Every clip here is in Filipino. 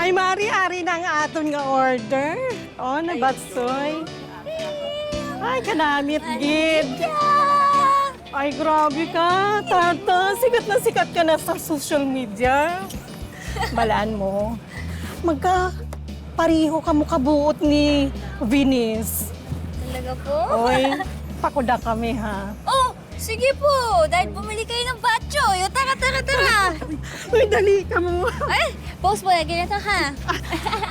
Ay, Mari-ari na ang aton nga order. Oh, nabatsoy. Ay, kanamit, gid. Ay, grabe ka, Tata. Sikat na sikat ka na sa social media. Balaan mo. Pariho ka mo kabuot ni Venice. Talaga po? Oy, pakuda kami, ha? Oh, sige po. Dahil bumili kayo ng batchoy. O, tara, tara, tara. Uy, dali ka mo. Ay, post po. Ganito ha.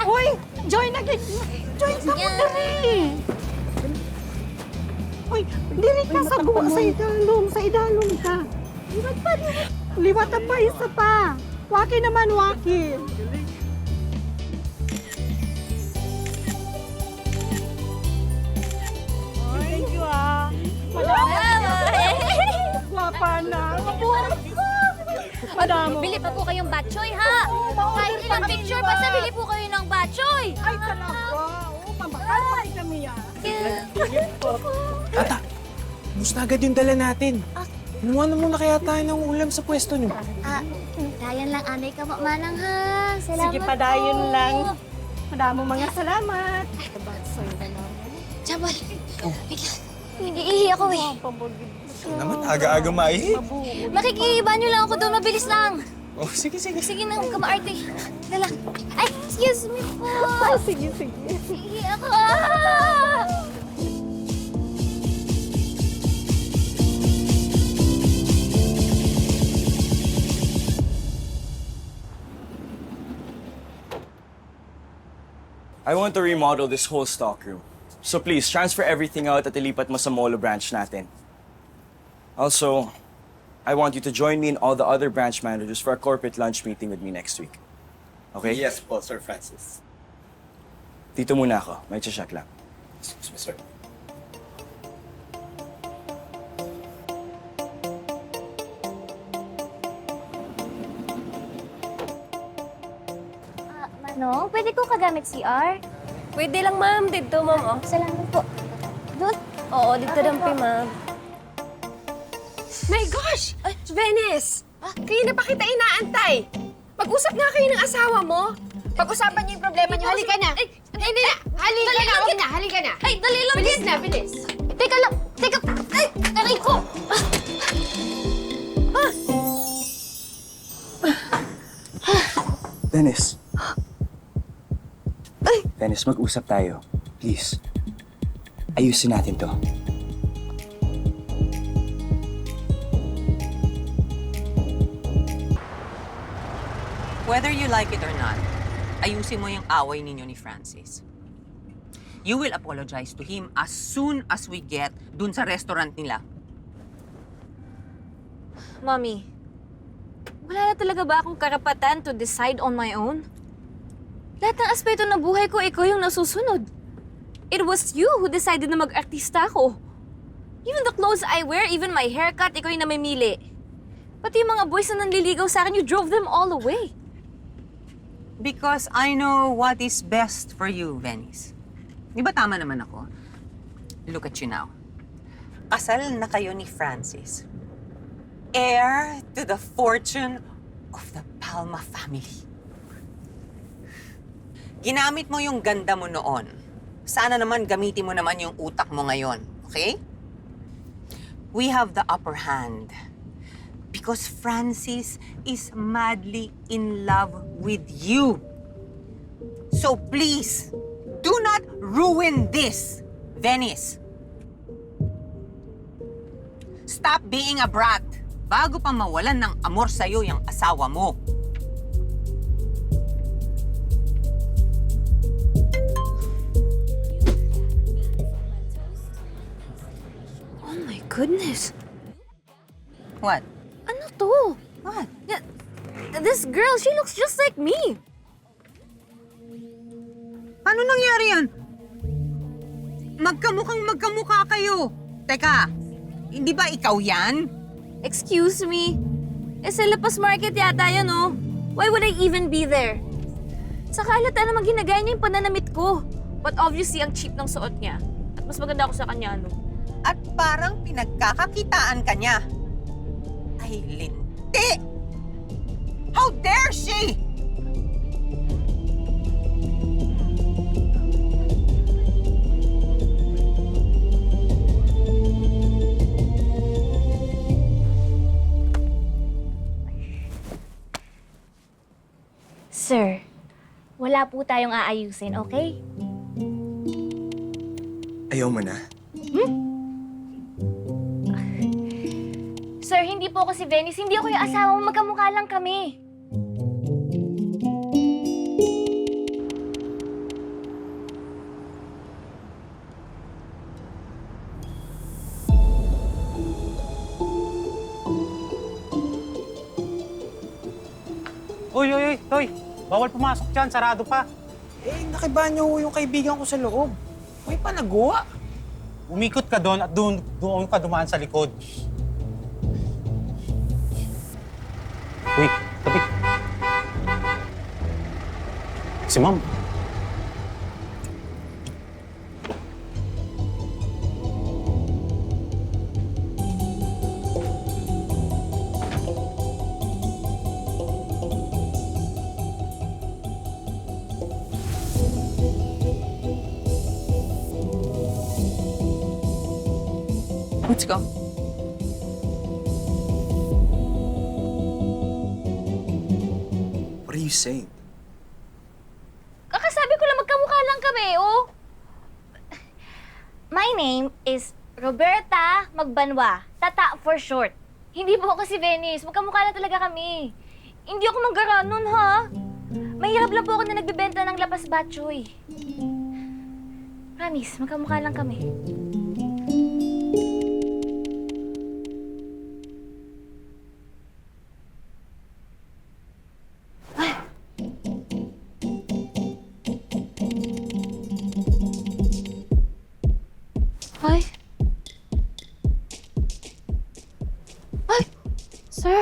Uy, join na, join ka mo, Sige. dali. Uy, dili ka sa buwa, sa idalong ka. Liwat pa, liwat. Liwat na pa, isa pa. Waki naman, waki. Thank you, ah. Madamo. Guwapa na. Madamo. Bili pa po kayong batchoy, ha? Kahit ilang picture, basta bili po kayo ng batchoy. Ay, talaga. Oo, pambakal pa kami, ah. Tata, gusto agad yung dala natin. Kumuha na muna kaya tayo ng ulam sa pwesto niyo. Dayan lang, anay ka manang, ha? Salamat Sige, padayon po. lang. Madamo mga salamat. Jabal, wait lang. Iihi ako eh. Naman, aga-aga maihi. Makikiiba niyo lang ako doon, mabilis lang. Oh, sige, sige. Sige na, huwag ka maarte. Dala. Ay, excuse me po. Sige, sige. Iihi ako. Ah! I want to remodel this whole stockroom. So please, transfer everything out at ilipat mo sa Molo branch natin. Also, I want you to join me and all the other branch managers for a corporate lunch meeting with me next week. Okay? Yes po, Sir Francis. Dito muna ako. May check lang. Excuse me, sir. Manong, pwede ko kagamit CR? Pwede lang, ma'am. Dito, ma'am. Oh. Salamat po. Doon? Oo, dito lang po, ma'am. My gosh! Venice! Kayo na pa kita inaantay. Mag-usap nga kayo ng asawa mo. Pag-usapan niyo yung problema niyo. Halika na. Ay, hindi na. Halika na. Huwag na. Halika na. Ay, dali lang. Bilis na, bilis. Teka lang. Teka. Ay, aray ko. Dennis. Dennis, mag-usap tayo. Please. Ayusin natin to. Whether you like it or not, ayusin mo yung away ninyo ni Francis. You will apologize to him as soon as we get dun sa restaurant nila. Mommy, wala na talaga ba akong karapatan to decide on my own? Lahat ng aspeto ng buhay ko, ikaw yung nasusunod. It was you who decided na mag-artista ako. Even the clothes I wear, even my haircut, ikaw yung namimili. Pati yung mga boys na nanliligaw sa akin, you drove them all away. Because I know what is best for you, Venice. Di ba tama naman ako? Look at you now. Kasal na kayo ni Francis. Heir to the fortune of the Palma family. Ginamit mo yung ganda mo noon. Sana naman gamitin mo naman yung utak mo ngayon, okay? We have the upper hand. Because Francis is madly in love with you. So please, do not ruin this, Venice. Stop being a brat bago pa mawalan ng amor sa'yo yung asawa mo. Oh my goodness. What? Ano to? What? This girl, she looks just like me. Paano nangyari yan? Magkamukha kayo. Teka, hindi ba ikaw yan? Excuse me? Sa Lapas Market yata yan, oh. Why would I even be there? Saka halata naman ginagaya niya yung pananamit ko. But obviously, ang cheap ng suot niya. At mas maganda ako sa kanya, ano? At parang pinagkakakitaan ka niya. Ay, linti! How dare she! Sir, wala po tayong aayusin, okay? Ayaw mo na? Sir, hindi po ako si Venice. Hindi ako yung asawa mo. Magkamukha lang kami. Uy, Toy! Bawal pumasok dyan, sarado pa. Eh, nakibanyo ho yung kaibigan ko sa loob. May panagawa. Umikot ka doon at doon ka dumaan sa likod. Uy, tabi. Si Ma'am. Let's go. What are you saying? Kakasabi ko lang magkamukha lang kami, oh. My name is Roberta Magbanwa. Tata for short. Hindi po ako si Venice. Magkamukha lang talaga kami. Hindi ako manggaranon, ha? Mahirap lang po ako na nagbebenta ng lapas batchoy. Promise, magkamukha lang kami. Ay. Ay! Sir!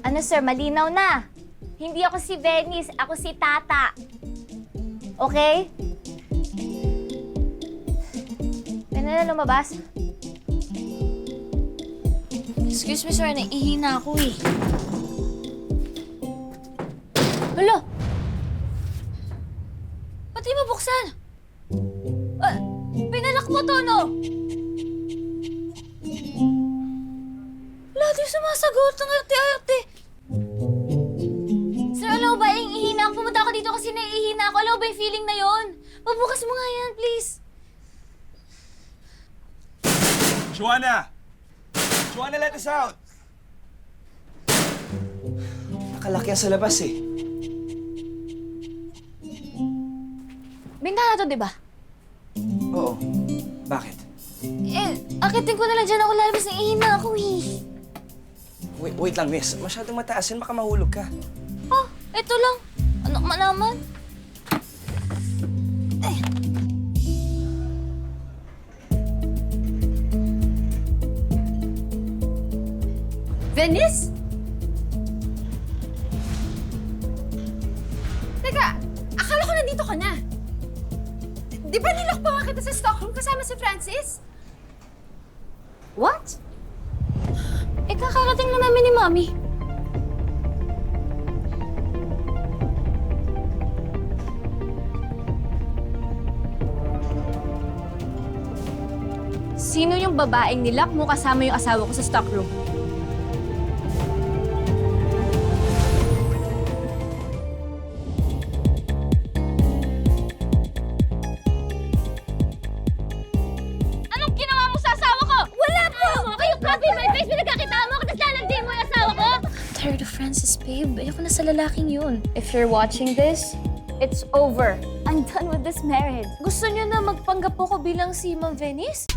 Ano sir, malinaw na. Hindi ako si Venice, ako si Tata. Okay? Pwede na lumabas? Excuse me, sir. Naihina ako eh. Hala! Ba't di mabuksan? Pinalak mo to, no? Wala, di sumasagot. Ang arte-arte. Sir, alam mo ba, ihina ako. Pumunta ako dito kasi naiihina ako. Alam mo ba yung feeling na yon? Pabukas mo nga yan, please. Joanna! Joanna, let us out! Nakalaki yan sa labas eh. Bintana to, di ba? Oo. Bakit? Eh, akitin ko na lang dyan ako lalabas na ihina ako eh. Wait lang, miss. Masyadong mataas yan. Baka mahulog ka. Oh, eto lang. Ano man naman? Venice? Teka, akala ko nandito ka na. Di ba nilak pa nga kita sa Stockholm kasama si Francis? What? Eh, kakarating lang namin ni Mami. Sino yung babaeng nilak mo kasama yung asawa ko sa stockroom? Anong ginawa mo sa asawa ko? Wala po! Kayo copy my face, pinagkakita mo ako, tapos lalagdayin mo yung asawa ko? I'm tired of Francis, babe. Ayoko na sa lalaking yun. If you're watching this, it's over. I'm done with this marriage. Gusto niyo na magpanggap ko bilang si Ma'am Venice?